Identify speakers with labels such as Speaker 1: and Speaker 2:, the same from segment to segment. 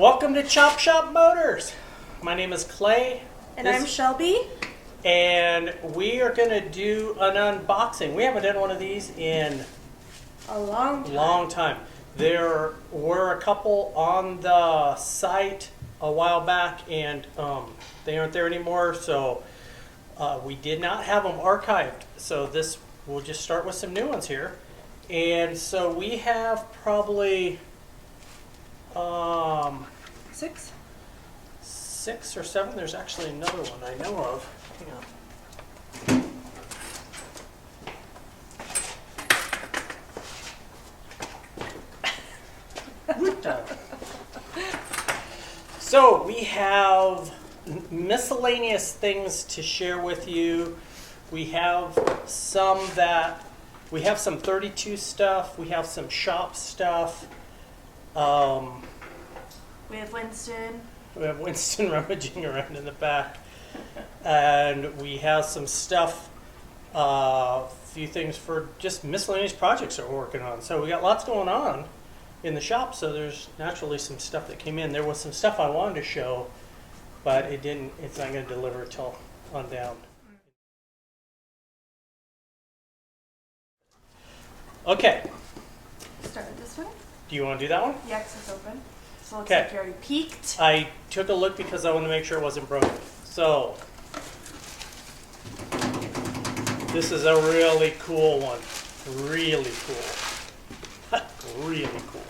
Speaker 1: Welcome to Chop Shop Motors. My name is Clay.
Speaker 2: And I'm Shelby.
Speaker 1: And we are going to do an unboxing. We haven't done one of these in
Speaker 2: A long time.
Speaker 1: There were a couple on the site a while back, and they aren't there anymore, so we did not have them archived. So this, we'll just start with some new ones here. And so we have probably six or seven. There's actually another one I know of. Hang on. So we have miscellaneous things to share with you. We have some 32 stuff. We have some shop stuff.
Speaker 2: We have Winston.
Speaker 1: We have Winston rummaging around in the back. And we have some stuff, a few things for just miscellaneous projects that we're working on. So we got lots going on in the shop, so there's naturally some stuff that came in. There was some stuff I wanted to show, but it's not going to deliver till on down. Okay.
Speaker 2: Start with this one?
Speaker 1: Do you want to do that one?
Speaker 2: Yeah, 'cause it's open. So it looks
Speaker 1: Okay.
Speaker 2: like you already peeked.
Speaker 1: I took a look because I wanted to make sure it wasn't broken. So, this is a really cool one. Really cool. Really cool.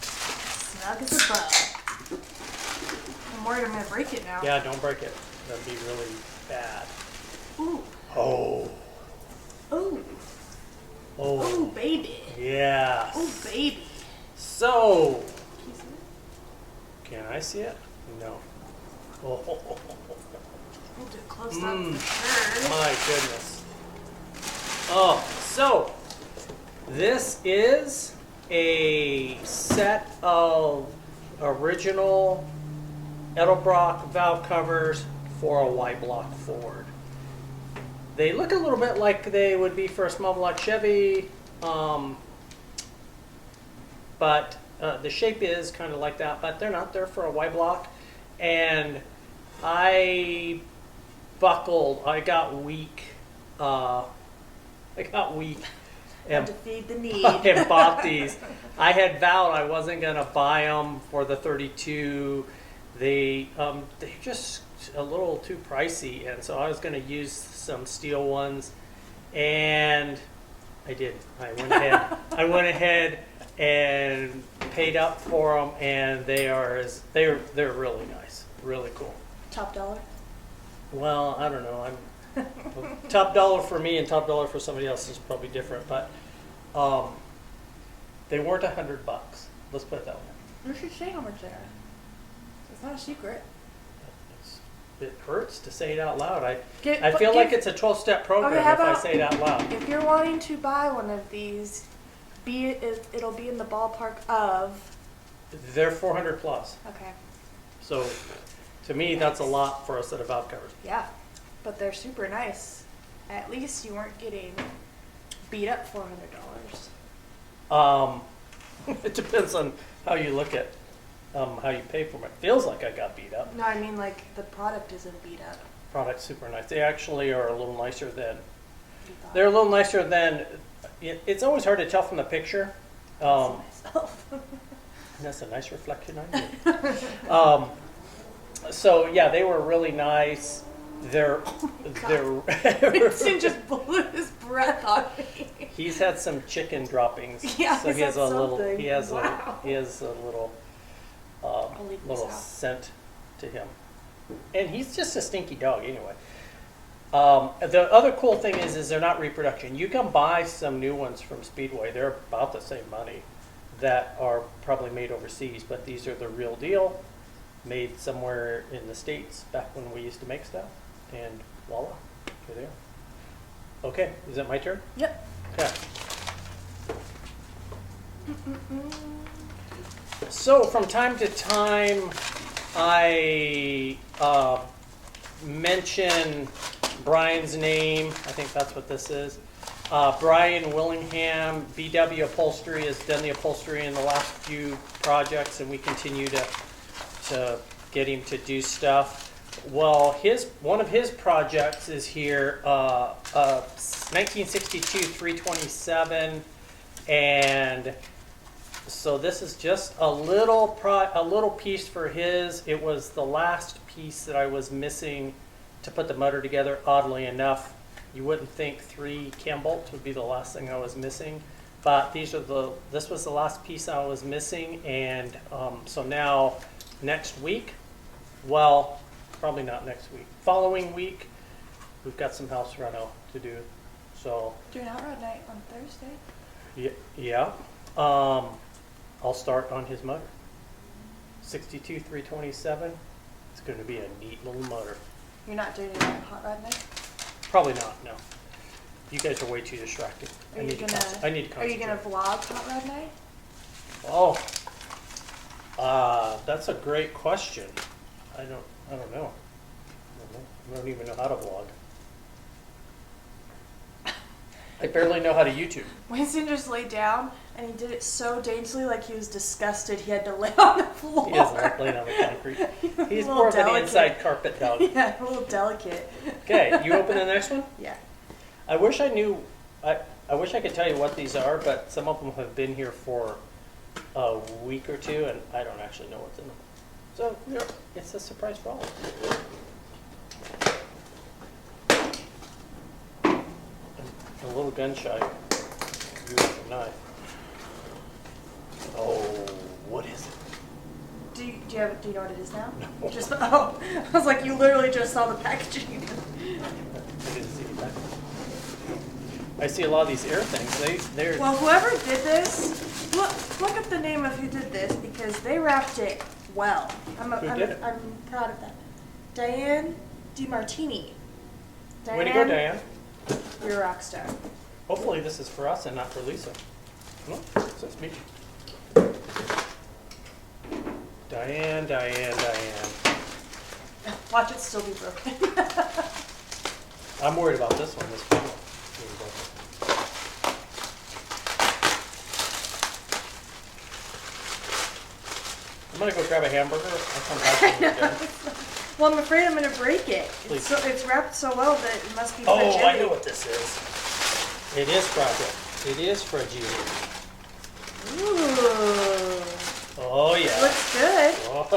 Speaker 2: Snug as a bug. I'm worried I'm going to break it now.
Speaker 1: Yeah, don't break it. That'd be really bad.
Speaker 2: Ooh.
Speaker 1: Oh.
Speaker 2: Ooh.
Speaker 1: Oh.
Speaker 2: Ooh, baby.
Speaker 1: Yes.
Speaker 2: Ooh, baby.
Speaker 1: So,
Speaker 2: Can you see it?
Speaker 1: can I see it? No. Oh,
Speaker 2: We'll do a close up for sure.
Speaker 1: my goodness. Oh, so this is a set of original Edelbrock valve covers for a Y-block Ford. They look a little bit like they would be for a small block Chevy, but the shape is kind of like that, but they're not. They're for a Y-block. And I buckled, I got weak,
Speaker 2: Had
Speaker 1: and
Speaker 2: to feed the need.
Speaker 1: and bought these. I had vowed I wasn't gonna buy them for the 32. They're just a little too pricey, and so I was gonna use some steel ones, and I didn't. I went ahead and paid up for them, and they're really nice, really cool.
Speaker 2: Top dollar?
Speaker 1: Well, I don't know. Top dollar for me and top dollar for somebody else is probably different, but they weren't $100. Let's put it that way.
Speaker 2: You should say how much they are. It's not a secret.
Speaker 1: It hurts to say it out loud. I
Speaker 2: But
Speaker 1: feel like it's a 12-step program
Speaker 2: Okay, how
Speaker 1: if I
Speaker 2: about-
Speaker 1: say it out loud.
Speaker 2: If you're wanting to buy one of these, it'll be in the ballpark of.
Speaker 1: They're 400 plus.
Speaker 2: Okay.
Speaker 1: So to me, that's a lot for a set of valve covers.
Speaker 2: Yeah, but they're super nice. At least you weren't getting beat up $400.
Speaker 1: It depends on how you look at how you pay for them. It feels like I got beat up.
Speaker 2: No, I mean like the product isn't beat up.
Speaker 1: Product's super nice. They actually are a little nicer than.
Speaker 2: You thought.
Speaker 1: They're a little nicer than. It's always hard to tell from the picture.
Speaker 2: Myself.
Speaker 1: That's a nice reflection on you. So yeah, they were really nice.
Speaker 2: Winston just blew his breath on me.
Speaker 1: He's had some chicken droppings.
Speaker 2: Yeah,
Speaker 1: so
Speaker 2: he's
Speaker 1: he has
Speaker 2: had
Speaker 1: a little.
Speaker 2: something.
Speaker 1: He has
Speaker 2: Wow.
Speaker 1: a little
Speaker 2: leave this
Speaker 1: little
Speaker 2: out.
Speaker 1: scent to him, and he's just a stinky dog anyway. The other cool thing is they're not reproduction. You can buy some new ones from Speedway. They're about the same money that are probably made overseas, but these are the real deal, made somewhere in the States back when we used to make stuff, and voila, here they are. Okay, is it my turn?
Speaker 2: Yep.
Speaker 1: Okay. So from time to time, I mention Brian's name. I think that's what this is. Brian Willingham, BW Upholstery, has done the upholstery in the last few projects, and we continue to get him to do stuff. Well, one of his projects is here, 1962 327, and so this is just a little piece for his. It was the last piece that I was missing to put the motor together. Oddly enough, you wouldn't think 3 cam bolts would be the last thing I was missing, but this was the last piece I was missing, and so now next week, well, probably not next week, following week, we've got some house reno to do. So
Speaker 2: Doing out road night on Thursday.
Speaker 1: yeah, I'll start on his motor. 62 327. It's going to be a neat little motor.
Speaker 2: You're not doing it on hot rod night?
Speaker 1: Probably not. No, you guys are way too distracted. I need to
Speaker 2: Are you
Speaker 1: concentrate.
Speaker 2: gonna vlog hot rod night?
Speaker 1: Oh, that's a great question. I don't know. I don't even know how to vlog. I barely know how to YouTube.
Speaker 2: Winston just laid down and he did it so daintily, like he was disgusted he had to lay on the floor.
Speaker 1: He isn't like laying on the concrete. He's
Speaker 2: A little
Speaker 1: more of an
Speaker 2: delicate.
Speaker 1: inside carpet dog.
Speaker 2: Yeah, a little delicate.
Speaker 1: Okay, you open the next one?
Speaker 2: Yeah.
Speaker 1: I wish I knew, I wish I could tell you what these are, but some of them have been here for a week or two, and I don't actually know what's in them. So, yeah, it's a surprise for all of us. A little gun shy. Using a knife. Oh, what is it?
Speaker 2: Do you know what it is now?
Speaker 1: No.
Speaker 2: Just I was like, you literally just saw the packaging.
Speaker 1: I didn't see that. I see a lot of these air things. They're
Speaker 2: Well, whoever did this, look up the name of who did this because they wrapped it well.
Speaker 1: Who did it?
Speaker 2: I'm proud of them. Diane DiMartini.
Speaker 1: way to go, Diane.
Speaker 2: You're a rock star.
Speaker 1: Hopefully this is for us and not for Lisa. No, it says me. Diane.
Speaker 2: Watch it still be broken.
Speaker 1: I'm worried about this one. This panel. I'm gonna go grab a hamburger. I'll come back when we're done.
Speaker 2: Well, I'm afraid I'm going to break it.
Speaker 1: Please.
Speaker 2: It's wrapped so well that it must be
Speaker 1: Oh,
Speaker 2: fragile.
Speaker 1: I know what this is. It is fragile. It is fragile.
Speaker 2: Ooh.
Speaker 1: Oh yeah.
Speaker 2: Looks good.
Speaker 1: Oh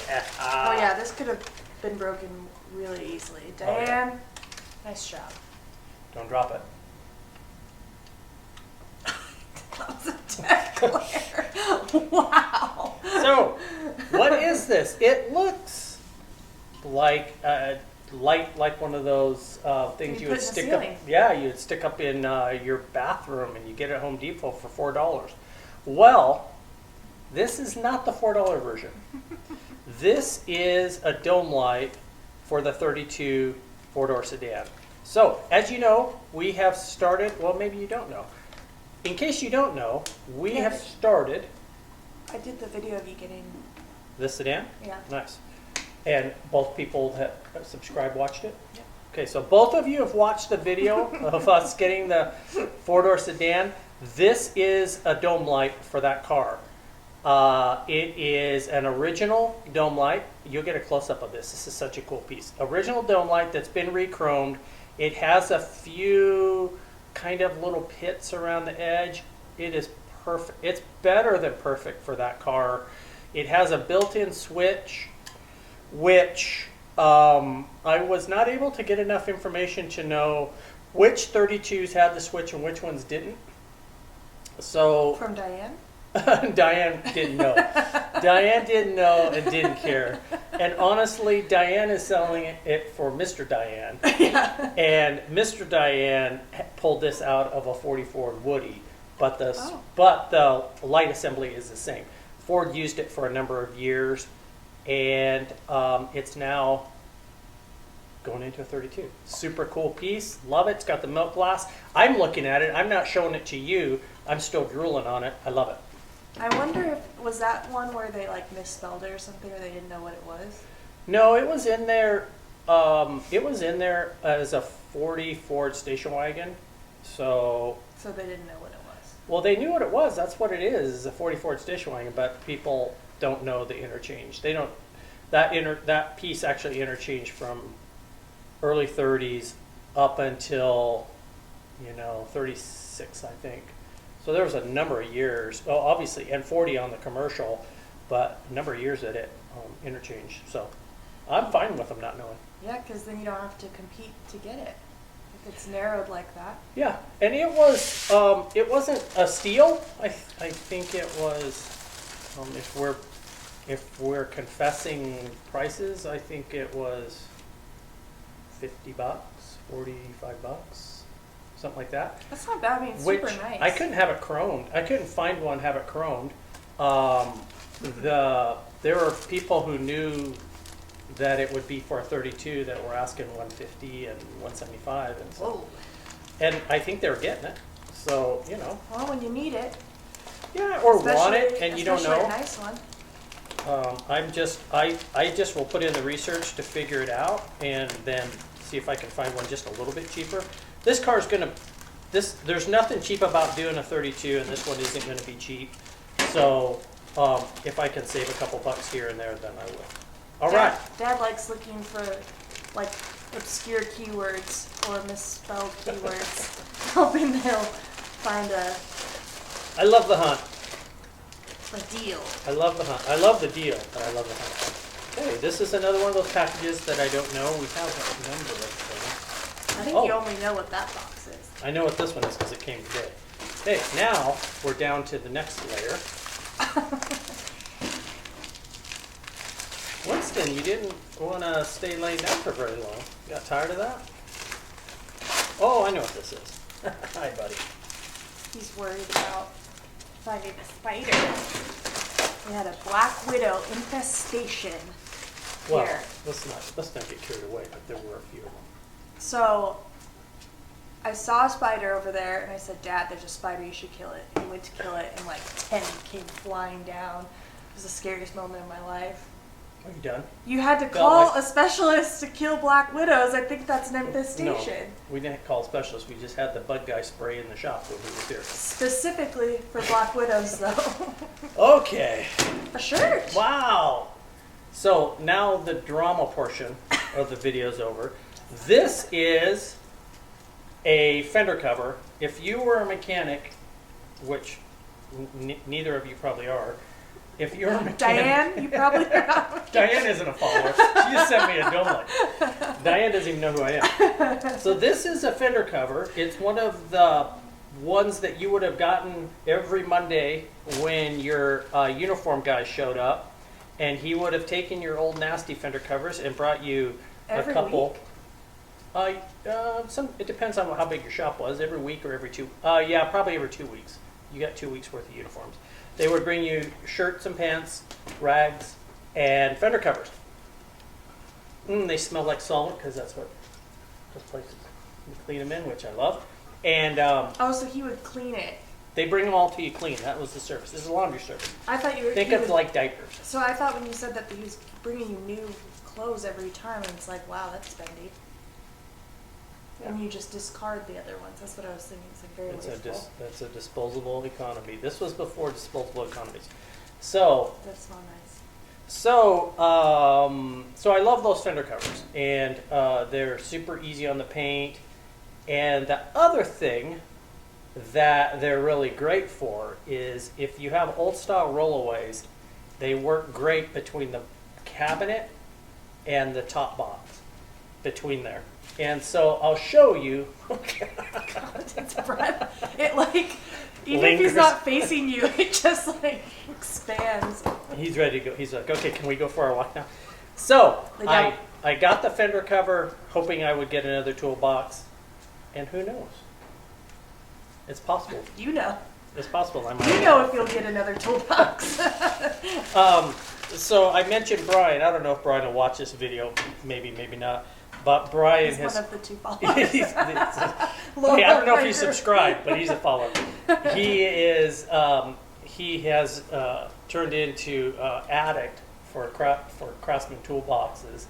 Speaker 1: yeah.
Speaker 2: Oh yeah, this could have been broken really easily.
Speaker 1: Oh, yeah.
Speaker 2: Diane, nice job.
Speaker 1: Don't drop it.
Speaker 2: That was a deck glare. Wow.
Speaker 1: So, what is this? It looks like like one of those things
Speaker 2: You
Speaker 1: you would
Speaker 2: put in the
Speaker 1: stick up.
Speaker 2: ceiling.
Speaker 1: Yeah, you'd stick up in your bathroom, and you get it at Home Depot for $4. Well, this is not the $4 version. This is a dome light for the 32 four-door sedan. So, as you know, we have started. Well, maybe you don't know. In case you don't know, we
Speaker 2: Yeah.
Speaker 1: have started
Speaker 2: I did the video of you getting.
Speaker 1: the sedan.
Speaker 2: Yeah.
Speaker 1: Nice. And both people that subscribed watched it?
Speaker 2: Yep.
Speaker 1: Okay, so both of you have watched the video of us getting the four-door sedan. This is a dome light for that car. It is an original dome light. You'll get a close-up of this. This is such a cool piece. Original dome light that's been re-chromed. It has a few kind of little pits around the edge. It is perfect. It's better than perfect for that car. It has a built-in switch, which I was not able to get enough information to know which 32s had the switch and which ones didn't. So
Speaker 2: From Diane?
Speaker 1: Diane didn't know. Diane didn't know and didn't care. And honestly, Diane is selling it for Mr. Diane.
Speaker 2: Yeah.
Speaker 1: And Mr. Diane pulled this out of a 40 Ford Woody, but the light assembly is the same. Ford used it for a number of years, and it's now going into a 32. Super cool piece. Love it. It's got the milk glass. I'm looking at it. I'm not showing it to you. I'm still drooling on it. I love it.
Speaker 2: I wonder if was that one where they like misspelled it or something, or they didn't know what it was.
Speaker 1: No, it was in there. It was in there as a 40 Ford station wagon. So,
Speaker 2: So they didn't know what it was.
Speaker 1: well, they knew what it was. That's what it is a 40 Ford's dishwing, but people don't know the interchange. They don't, that piece actually interchanged from early 30s up until, 36, I think. So there was a number of years, well, obviously, and 40 on the commercial, but a number of years that it interchanged. So I'm fine with them not knowing.
Speaker 2: Yeah, because then you don't have to compete to get it if it's narrowed like that.
Speaker 1: Yeah, and it wasn't a steal. I think it was, if we're confessing prices, I think it was $50, $45, something like that.
Speaker 2: That's not bad. I mean, it's
Speaker 1: Which
Speaker 2: super nice.
Speaker 1: I couldn't have it chromed. I couldn't find one have it chromed. There were people who knew that it would be for a 32 that were asking 150 and 175, and so,
Speaker 2: Whoa.
Speaker 1: and I think they were getting it. So
Speaker 2: Well, when you need it.
Speaker 1: yeah, or want it
Speaker 2: Especially-
Speaker 1: and you don't
Speaker 2: especially
Speaker 1: know.
Speaker 2: a nice one.
Speaker 1: I just will put in the research to figure it out and then see if I can find one just a little bit cheaper. This car's gonna, there's nothing cheap about doing a 32, and this one isn't gonna be cheap. So, if I can save a couple bucks here and there, then I will. All right.
Speaker 2: Dad likes looking for like obscure keywords or misspelled keywords, hoping they'll find
Speaker 1: I love the hunt.
Speaker 2: a deal.
Speaker 1: I love the hunt. I love the deal, but I love the hunt. Okay, this is another one of those packages that I don't know. We have a number of things.
Speaker 2: I think you only know what that box is.
Speaker 1: I know what this one is because it came today. Okay, now we're down to the next layer. Winston, you didn't want to stay laying down for very long. You got tired of that? Oh, I know what this is. Hi, buddy.
Speaker 2: He's worried about finding a spider. We had a black widow infestation
Speaker 1: Well,
Speaker 2: here.
Speaker 1: let's not get carried away, but there were a few of them.
Speaker 2: So I saw a spider over there and I said, Dad, there's a spider, you should kill it. And he went to kill it and like 10 came flying down. It was the scariest moment of my life.
Speaker 1: Are you done?
Speaker 2: You had to
Speaker 1: Got
Speaker 2: call
Speaker 1: my-
Speaker 2: a specialist to kill black widows. I think that's an infestation.
Speaker 1: No, we didn't call a specialist. We just had the bug guy spray in the shop when we were here.
Speaker 2: Specifically for black widows though.
Speaker 1: Okay.
Speaker 2: A shirt.
Speaker 1: Wow. So now the drama portion of the video is over. This is a fender cover. If you were a mechanic, which neither of you probably are, if you're a mechanic...
Speaker 2: Diane, you probably are.
Speaker 1: Diane isn't a follower. She just sent me a donut. Diane doesn't even know who I am. So this is a fender cover. It's one of the ones that you would have gotten every Monday when your uniform guy showed up. And he would have taken your old nasty fender covers and brought you
Speaker 2: Every
Speaker 1: a couple. It depends on how big your shop was. Every week or every two. Yeah, probably every 2 weeks. You got 2 weeks worth of uniforms. They would bring you shirts and pants, rags, and fender covers. They smell like solvent because that's what those places you clean them in, which I love. And
Speaker 2: Oh, so he would clean it.
Speaker 1: they bring them all to you clean. That was the service. This is a laundry service.
Speaker 2: I thought you were.
Speaker 1: Think
Speaker 2: he
Speaker 1: of
Speaker 2: would-
Speaker 1: like diapers.
Speaker 2: So I thought when you said that he was bringing you new clothes every time, and it's like, wow, that's spendy. And you just discard the other ones. That's what I was thinking. It's like very wasteful.
Speaker 1: That's a disposable economy. This was before disposable economies. So
Speaker 2: That's not nice.
Speaker 1: So I love those fender covers, and they're super easy on the paint. And the other thing that they're really great for is if you have old style rollaways, they work great between the cabinet and the top box, between there. And so I'll show you.
Speaker 2: It's breath. It like, even if
Speaker 1: Lingers.
Speaker 2: he's not facing you, it just like expands.
Speaker 1: He's ready to go. He's like, okay, can we go for our walk now? So
Speaker 2: Lay down.
Speaker 1: I got the fender cover, hoping I would get another toolbox, and who knows? It's possible.
Speaker 2: You know.
Speaker 1: It's possible. I might.
Speaker 2: You know if you'll get another toolbox.
Speaker 1: So I mentioned Brian. I don't know if Brian will watch this video. Maybe, maybe not. But Brian
Speaker 2: He's
Speaker 1: has.
Speaker 2: one of the two followers.
Speaker 1: I
Speaker 2: Lord,
Speaker 1: don't know if he's
Speaker 2: Riker.
Speaker 1: subscribed, but he's a follower. He is. He has turned into addict for Craftsman toolboxes.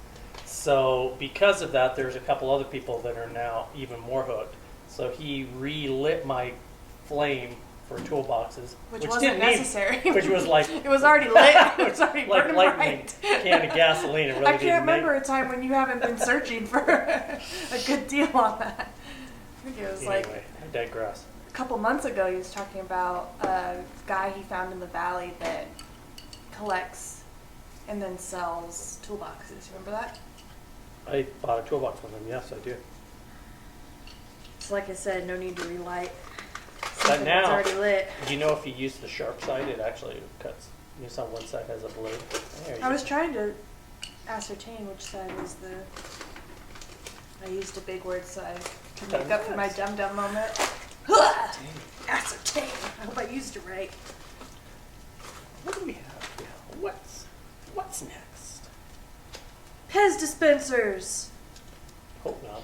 Speaker 1: So because of that, there's a couple other people that are now even more hooked. So he relit my flame for toolboxes,
Speaker 2: Which wasn't
Speaker 1: didn't need-
Speaker 2: necessary.
Speaker 1: which was like
Speaker 2: It was already lit. It was already
Speaker 1: like
Speaker 2: burning
Speaker 1: lightning
Speaker 2: bright.
Speaker 1: can of gasoline. It really
Speaker 2: I
Speaker 1: didn't
Speaker 2: can't remember
Speaker 1: make-
Speaker 2: a time when you haven't been searching for a good deal on that. I think it was like
Speaker 1: Anyway, I digress.
Speaker 2: a couple months ago. He was talking about a guy he found in the valley that collects and then sells toolboxes. Remember that?
Speaker 1: I bought a toolbox from him. Yes, I do.
Speaker 2: So like I said, no need to relight.
Speaker 1: But
Speaker 2: Something that's
Speaker 1: now,
Speaker 2: already lit.
Speaker 1: do you know if you use the sharp side, it actually cuts? You saw one side has a blade. There you
Speaker 2: I
Speaker 1: go.
Speaker 2: was trying to ascertain which side was the. I used a big word so I could make up for my
Speaker 1: Yes.
Speaker 2: dum-dum moment. Ascertain. I hope I used it right.
Speaker 1: What do we have here? What's next?
Speaker 2: Pez dispensers.
Speaker 1: Hope not.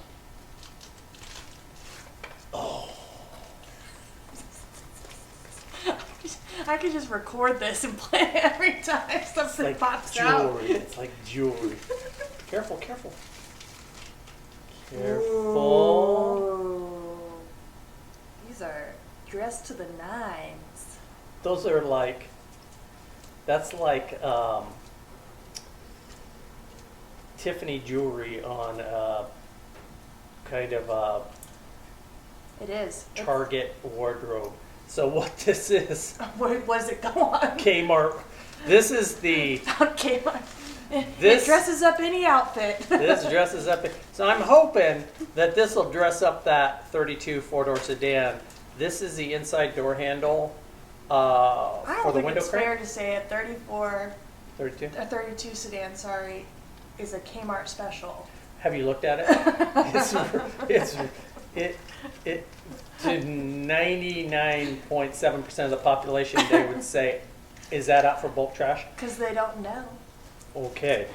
Speaker 1: Oh,
Speaker 2: I could just record this and play it every time
Speaker 1: it's
Speaker 2: something
Speaker 1: like
Speaker 2: pops out.
Speaker 1: jewelry. It's like jewelry. Careful, careful. Careful.
Speaker 2: Ooh. These are dressed to the nines.
Speaker 1: Those are like, that's like Tiffany jewelry on kind of a
Speaker 2: It is.
Speaker 1: Target wardrobe. So what this is,
Speaker 2: Where does it go on?
Speaker 1: Kmart. This is the,
Speaker 2: Okay, it
Speaker 1: This-
Speaker 2: dresses up any outfit.
Speaker 1: this dresses up. So I'm hoping that this will dress up that 32 four-door sedan. This is the inside door handle
Speaker 2: I
Speaker 1: for
Speaker 2: don't
Speaker 1: the
Speaker 2: think
Speaker 1: window
Speaker 2: it's fair
Speaker 1: crank.
Speaker 2: to say a
Speaker 1: 32.
Speaker 2: 32 sedan, sorry, is a Kmart special.
Speaker 1: Have you looked at it? It to 99.7% of the population, they would say, is that out for bulk trash?
Speaker 2: Because they don't know.
Speaker 1: Okay,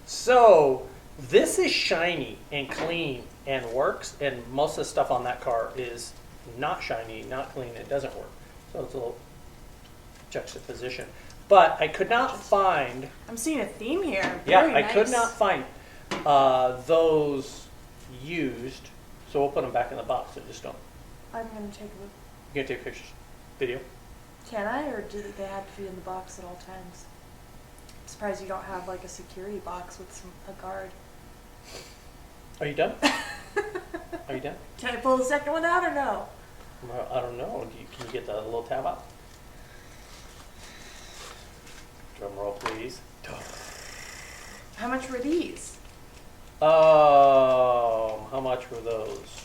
Speaker 1: so this is shiny and clean and works, and most of the stuff on that car is not shiny, not clean, it doesn't work. So it's a little juxtaposition. But I could not find,
Speaker 2: I'm seeing a theme here.
Speaker 1: yeah,
Speaker 2: Very
Speaker 1: I could
Speaker 2: nice.
Speaker 1: not find those used, so we'll put them back in the box, I just don't.
Speaker 2: I'm going to take a look.
Speaker 1: You gonna take pictures, video?
Speaker 2: Can I, or do they have to be in the box at all times? I'm surprised you don't have like a security box with a guard.
Speaker 1: Are you done? Are you done?
Speaker 2: Can I pull the second one out or no?
Speaker 1: Well, I don't know. Can you get the little tab out? Drum roll, please.
Speaker 2: How much were these?
Speaker 1: How much were those?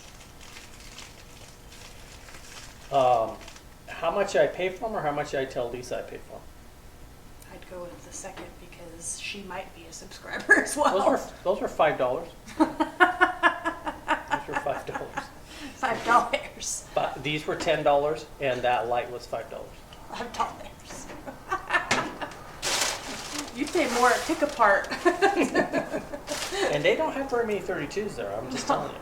Speaker 1: How much I pay for them, or how much I tell Lisa I paid for them?
Speaker 2: I'd go with the second because she might be a subscriber as well.
Speaker 1: Those were $5. Those were $5.
Speaker 2: $5.
Speaker 1: But these were $10, and that light was $5.
Speaker 2: $5. You'd pay more at Pick Apart.
Speaker 1: And they don't have very many 32s there. I'm just telling you.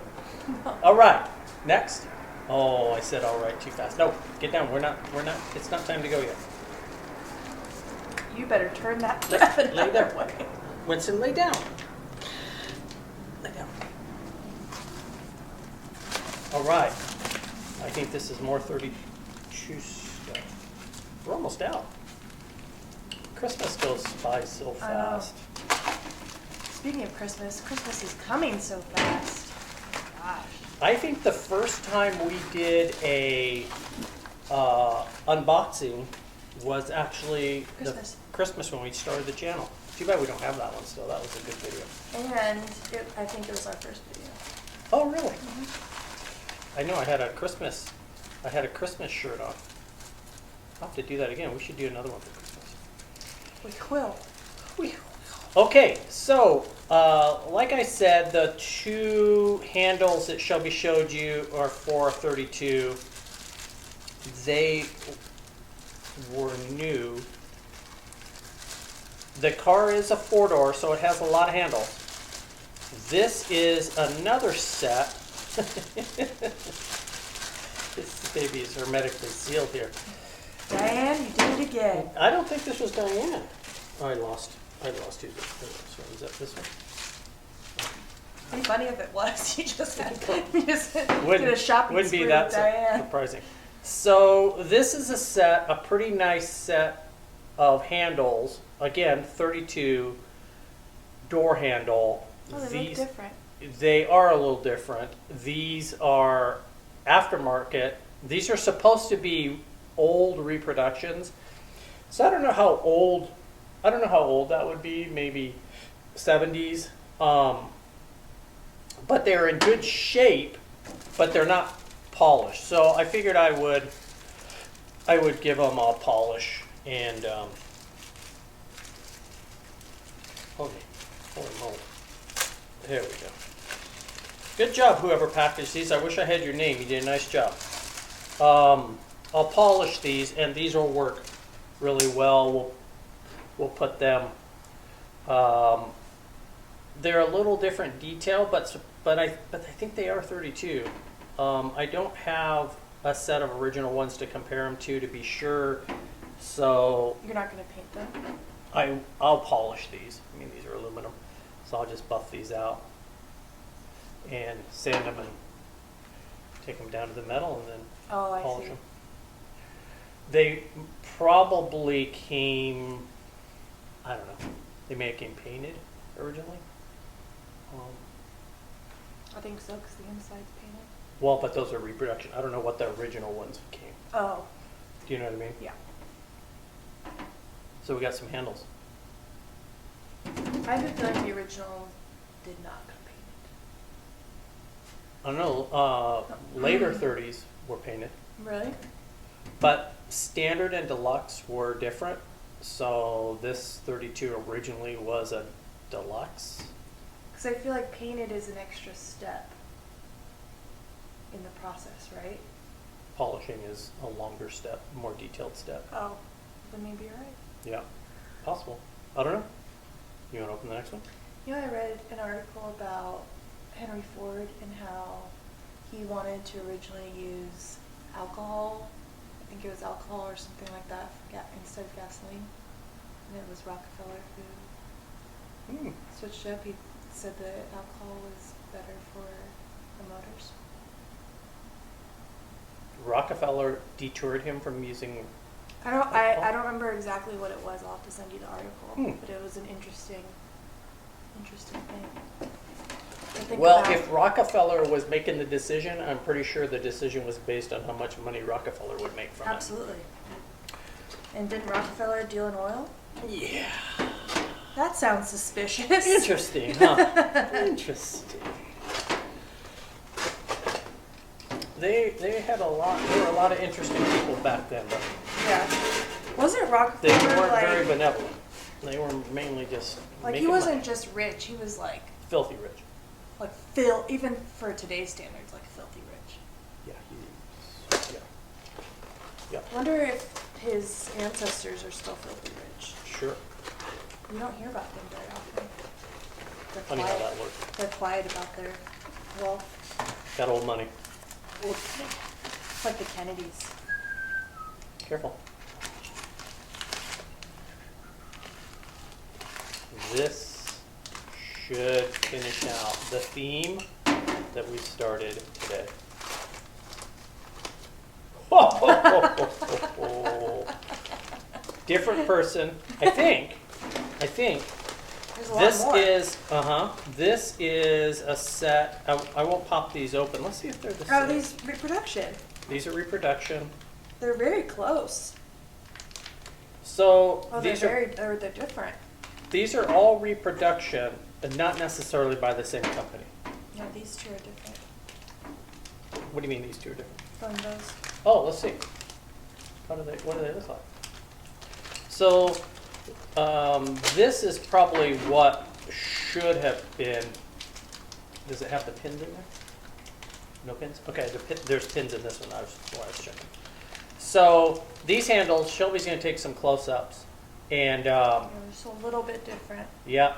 Speaker 1: All right, next. Oh, I said all right too fast. No, get down. We're not. It's not time to go yet.
Speaker 2: You better turn that
Speaker 1: Lay
Speaker 2: breath another
Speaker 1: there.
Speaker 2: way.
Speaker 1: Winston, lay down. Lay down. All right. I think this is more 32 stuff. We're almost out. Christmas goes by so
Speaker 2: I know.
Speaker 1: fast.
Speaker 2: Speaking of Christmas, Christmas is coming so fast. Gosh.
Speaker 1: I think the first time we did a unboxing was actually
Speaker 2: Christmas.
Speaker 1: the Christmas when we started the channel. Too bad we don't have that one still. That was a good video.
Speaker 2: And I think it was our first video.
Speaker 1: Oh, really? I know I had a Christmas shirt on. I'll have to do that again. We should do another one for Christmas.
Speaker 2: With Quill.
Speaker 1: Okay, so like I said, the two handles that Shelby showed you are for 32. They were new. The car is a four-door, so it has a lot of handles. This is another set. This baby is hermetically sealed here.
Speaker 2: Diane, you did it again.
Speaker 1: I don't think this was Diane. Oh, I lost two. Is that this one?
Speaker 2: It'd be funny if it was. You just did a
Speaker 1: Wouldn't,
Speaker 2: shopping
Speaker 1: wouldn't be
Speaker 2: spree
Speaker 1: that
Speaker 2: with Diane.
Speaker 1: surprising. So this is a pretty nice set of handles. Again, 32 door handle.
Speaker 2: Oh, they look different.
Speaker 1: They are a little different. These are aftermarket. These are supposed to be old reproductions. So I don't know how old that would be, maybe 70s. But they're in good shape, but they're not polished. So I figured I would give them a polish and holy moly. There we go. Good job, whoever packaged these. I wish I had your name. You did a nice job. I'll polish these, and these will work really well. We'll put them. They're a little different detail, but I think they are 32. I don't have a set of original ones to compare them to be sure. So
Speaker 2: You're not going to paint them?
Speaker 1: I'll polish these. I mean, these are aluminum, so I'll just buff these out and sand them and take them down to the metal and then
Speaker 2: Oh, I
Speaker 1: polish
Speaker 2: see.
Speaker 1: them. They probably came, I don't know, they may have came painted originally.
Speaker 2: I think so, because the inside's painted.
Speaker 1: Well, but those are reproduction. I don't know what the original ones came.
Speaker 2: Oh,
Speaker 1: Do you know what I mean?
Speaker 2: yeah.
Speaker 1: So we got some handles.
Speaker 2: I have a feeling the original did not come painted.
Speaker 1: I don't know, later 30s were painted,
Speaker 2: Really?
Speaker 1: but standard and deluxe were different. So this 32 originally was a deluxe.
Speaker 2: Because I feel like painted is an extra step in the process, right?
Speaker 1: Polishing is a longer step, more detailed step.
Speaker 2: Oh, then maybe you're right.
Speaker 1: Yeah, possible. I don't know. You want to open the next one?
Speaker 2: You know, I read an article about Henry Ford and how he wanted to originally use alcohol. I think it was alcohol or something like that instead of gasoline. And it was Rockefeller who switched up. He said that alcohol was better for the motors.
Speaker 1: Rockefeller detoured him from using.
Speaker 2: I don't remember exactly what it was. I'll have to send you the article. But it was an interesting thing. to think
Speaker 1: Well,
Speaker 2: about.
Speaker 1: if Rockefeller was making the decision, I'm pretty sure the decision was based on how much money Rockefeller would make from
Speaker 2: Absolutely. And didn't Rockefeller deal in oil?
Speaker 1: it. Yeah.
Speaker 2: That sounds suspicious.
Speaker 1: Interesting, huh? Interesting. They had a lot. There were a lot of interesting people back then, but
Speaker 2: Yeah. Wasn't
Speaker 1: they
Speaker 2: Rockefeller
Speaker 1: weren't very
Speaker 2: like
Speaker 1: benevolent. They were mainly just
Speaker 2: he
Speaker 1: making
Speaker 2: wasn't
Speaker 1: money.
Speaker 2: just rich, he was like
Speaker 1: Filthy rich.
Speaker 2: even for today's standards, like filthy rich.
Speaker 1: Yeah. Yeah.
Speaker 2: I wonder if his ancestors are still filthy rich.
Speaker 1: Sure.
Speaker 2: You don't hear about them very often. They're
Speaker 1: Funny how
Speaker 2: quiet.
Speaker 1: that works.
Speaker 2: They're quiet about their wealth.
Speaker 1: Got old money.
Speaker 2: It's like the Kennedys.
Speaker 1: Careful. This should finish out the theme that we started today. Different person, I think.
Speaker 2: There's a lot
Speaker 1: This
Speaker 2: more.
Speaker 1: this is a set. I won't pop these open. Let's see if they're the
Speaker 2: Oh,
Speaker 1: same.
Speaker 2: these reproduction.
Speaker 1: These are reproduction.
Speaker 2: They're very close.
Speaker 1: So
Speaker 2: Oh, they're
Speaker 1: they're
Speaker 2: different.
Speaker 1: These are all reproduction, but not necessarily by the same company.
Speaker 2: No, these two are different
Speaker 1: What do you mean these two are different?
Speaker 2: from those.
Speaker 1: Oh, let's see. What do they look like? So, this is probably what should have been. Does it have the pins in there? No pins? Okay, there's pins in this one. I was checking. So these handles, Shelby's going to take some close-ups, and
Speaker 2: They're just a little bit different.
Speaker 1: yeah.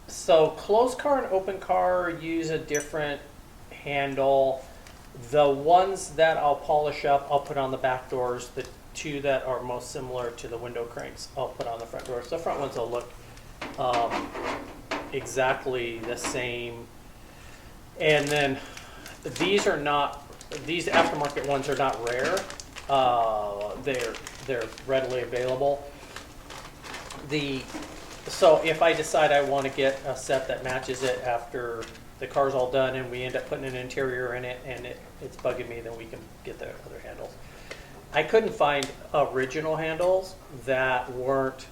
Speaker 1: So closed car and open car use a different handle. The ones that I'll polish up, I'll put on the back doors. The two that are most similar to the window cranks, I'll put on the front doors. The front ones will look exactly the same. And then these aftermarket ones are not rare. They're readily available. So if I decide I want to get a set that matches it after the car's all done and we end up putting an interior in it and it's bugging me, then we can get the other handles. I couldn't find original handles that weren't.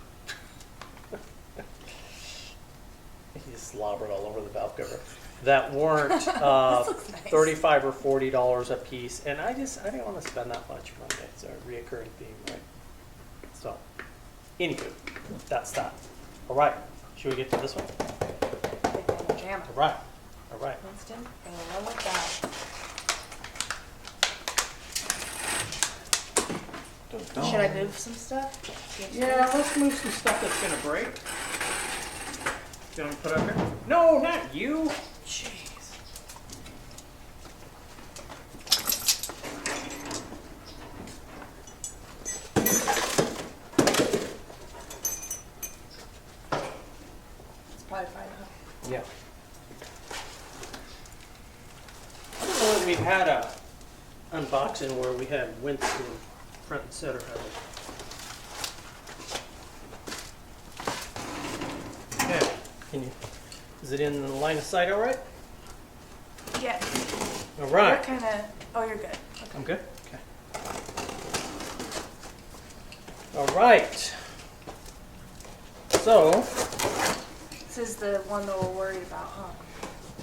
Speaker 1: He just slobbered all over the valve cover. That weren't
Speaker 2: This looks nice.
Speaker 1: $35 or $40 a piece, and I didn't want to spend that much money. It's a reoccurring theme, right? So, anywho, that's that. All right, should we get to this one?
Speaker 2: Big Mama Jamma.
Speaker 1: All right, all right.
Speaker 2: Winston, gonna run with that. Should I move some stuff?
Speaker 1: Yeah, let's move some stuff that's gonna break. Do you want to put up here? No, not you. Jeez.
Speaker 2: It's probably fine enough.
Speaker 1: Yeah. I don't know that we've had a unboxing where we had Winston front and center of it. Okay, is it in the line of sight all right?
Speaker 2: Yeah.
Speaker 1: All
Speaker 2: You're
Speaker 1: right.
Speaker 2: kind of. Oh, you're good. Okay.
Speaker 1: I'm good? Okay. All right. So,
Speaker 2: This is the one that we're worried about, huh?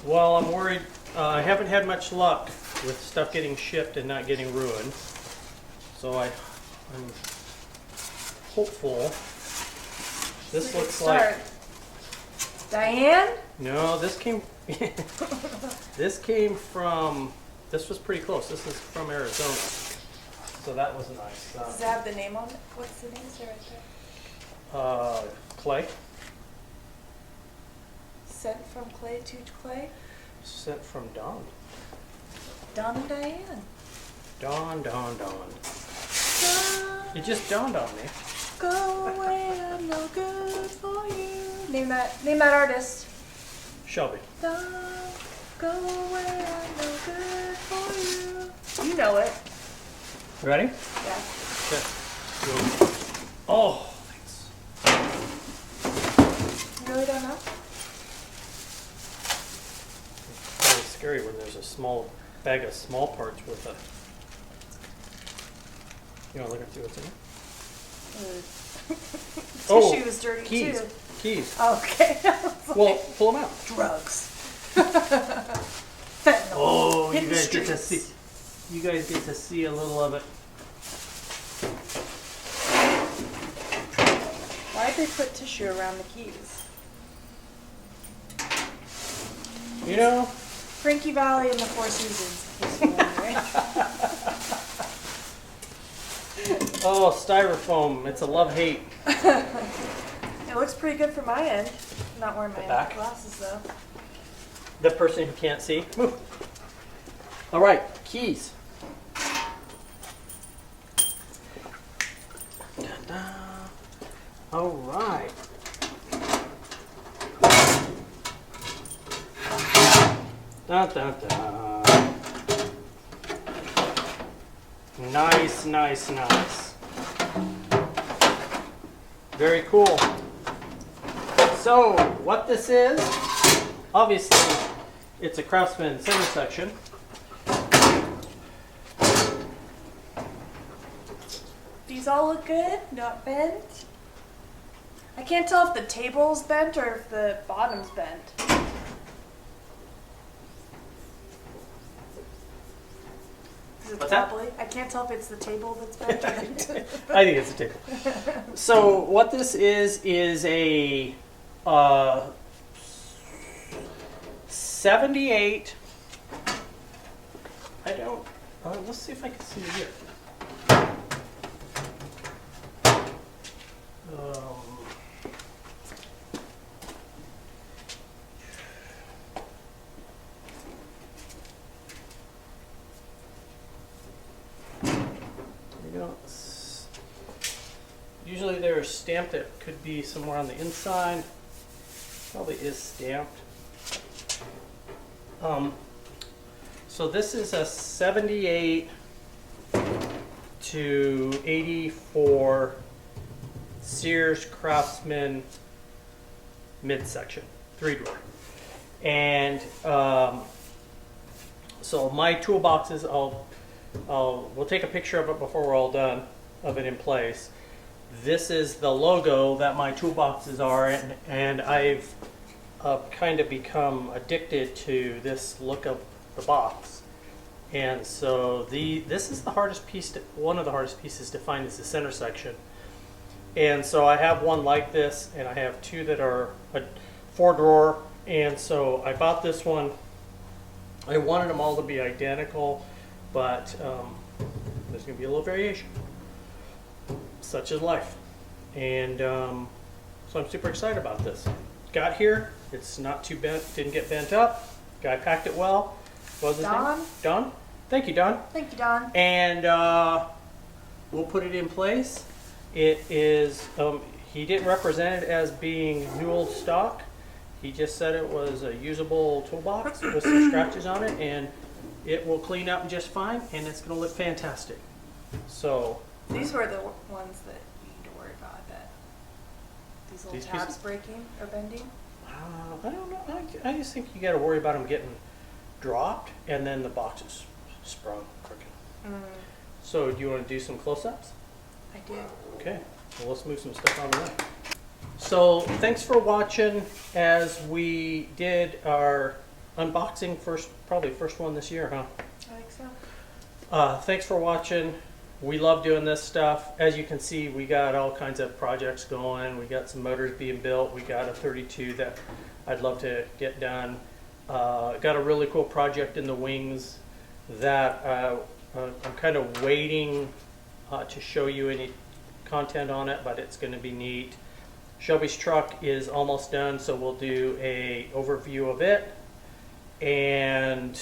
Speaker 1: well, I'm worried, I haven't had much luck with stuff getting shipped and not getting ruined. So I'm hopeful. This
Speaker 2: We could
Speaker 1: looks like,
Speaker 2: start. Diane?
Speaker 1: no, this came this was pretty close. This is from Arizona. So that was nice.
Speaker 2: Does it have the name on it? What's the name? Is it right there?
Speaker 1: Clay,
Speaker 2: Sent from Clay to Clay?
Speaker 1: sent from Dawn.
Speaker 2: Don and Diane.
Speaker 1: Dawn.
Speaker 2: Don,
Speaker 1: It just dawned on me.
Speaker 2: go away, I'm no good for you. Name that artist.
Speaker 1: Shelby.
Speaker 2: Don, go away, I'm no good for you. You know it.
Speaker 1: Ready?
Speaker 2: Yeah.
Speaker 1: Okay. Oh, thanks.
Speaker 2: You really don't know?
Speaker 1: It's kind of scary when there's a small bag of small parts with a. You want to look and see what's in it?
Speaker 2: Tissue is dirty
Speaker 1: keys.
Speaker 2: too.
Speaker 1: Keys.
Speaker 2: Okay. I was like,
Speaker 1: Well, pull them out.
Speaker 2: drugs. Fentanyl.
Speaker 1: Oh, you
Speaker 2: Hidden
Speaker 1: guys get to
Speaker 2: streets.
Speaker 1: see. You guys get to see a little of it.
Speaker 2: Why'd they put tissue around the keys?
Speaker 1: You know.
Speaker 2: Frankie Valley and the Four Seasons. In case you're wondering.
Speaker 1: Oh, styrofoam. It's a love-hate.
Speaker 2: It looks pretty good for my end. I'm not wearing my
Speaker 1: back?
Speaker 2: glasses though.
Speaker 1: The person who can't see. Move. All right, keys. Da-da. All right. Da, da, da. Nice, nice, nice. Very cool. So, what this is, obviously, it's a Craftsman center section.
Speaker 2: These all look good, not bent. I can't tell if the table's bent or if the bottom's bent. Is it
Speaker 1: What's that?
Speaker 2: wobbly? I can't tell if it's the table that's bent or
Speaker 1: I think it's a table. So what this is a 78. I don't. Let's see if I can see it here. You know, usually they're stamped. It could be somewhere on the inside. Probably is stamped. So this is a 78 to 84 Sears Craftsman midsection, 3-drawer. And so my toolboxes, we'll take a picture of it before we're all done of it in place. This is the logo that my toolboxes are, and I've kind of become addicted to this look of the box. And so this is the hardest piece, one of the hardest pieces to find is the center section. And so I have one like this, and I have two that are a 4-drawer. And so I bought this one. I wanted them all to be identical, but there's going to be a little variation. Such is life. And so I'm super excited about this. Got here, it's not too bent, didn't get bent up. Guy packed it well. What was his
Speaker 2: Don?
Speaker 1: name? Don? Thank you, Don.
Speaker 2: Thank you, Don.
Speaker 1: And we'll put it in place. It is, he didn't represent it as being new old stock. He just said it was a usable toolbox with some scratches on it, and it will clean up just fine, and it's going to look fantastic. So
Speaker 2: These were the ones that you need to worry about, I bet. These little
Speaker 1: These
Speaker 2: tabs
Speaker 1: pieces?
Speaker 2: breaking or bending.
Speaker 1: I don't know. I just think you got to worry about them getting dropped, and then the boxes sprung crooked. So do you want to do some close-ups?
Speaker 2: I did.
Speaker 1: Okay, well, let's move some stuff on the way. So thanks for watching as we did our unboxing, probably first one this year, huh?
Speaker 2: I think so.
Speaker 1: Thanks for watching. We love doing this stuff. As you can see, we got all kinds of projects going. We got some motors being built. We got a 32 that I'd love to get done. Got a really cool project in the wings that I'm kind of waiting to show you any content on it, but it's going to be neat. Shelby's truck is almost done, so we'll do a overview of it. And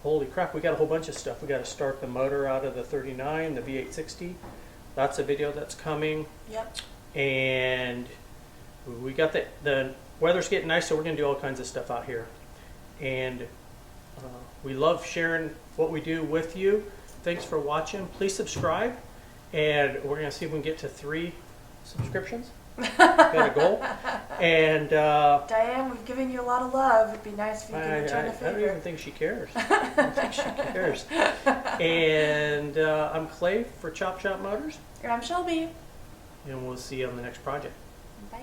Speaker 1: holy crap, we got a whole bunch of stuff. We got to start the motor out of the 39, the V860. That's a video that's coming.
Speaker 2: Yep.
Speaker 1: And we got the weather's getting nice, so we're going to do all kinds of stuff out here. And we love sharing what we do with you. Thanks for watching. Please subscribe, and we're going to see if we can get to 3 subscriptions. Got a goal. And
Speaker 2: Diane, we've given you a lot of love. It'd be nice if you could return a
Speaker 1: I don't
Speaker 2: favor.
Speaker 1: even think she cares. I don't think she cares. And I'm Clay for Chop Chop Motors,
Speaker 2: And I'm Shelby.
Speaker 1: and we'll see you on the next project.
Speaker 2: Bye.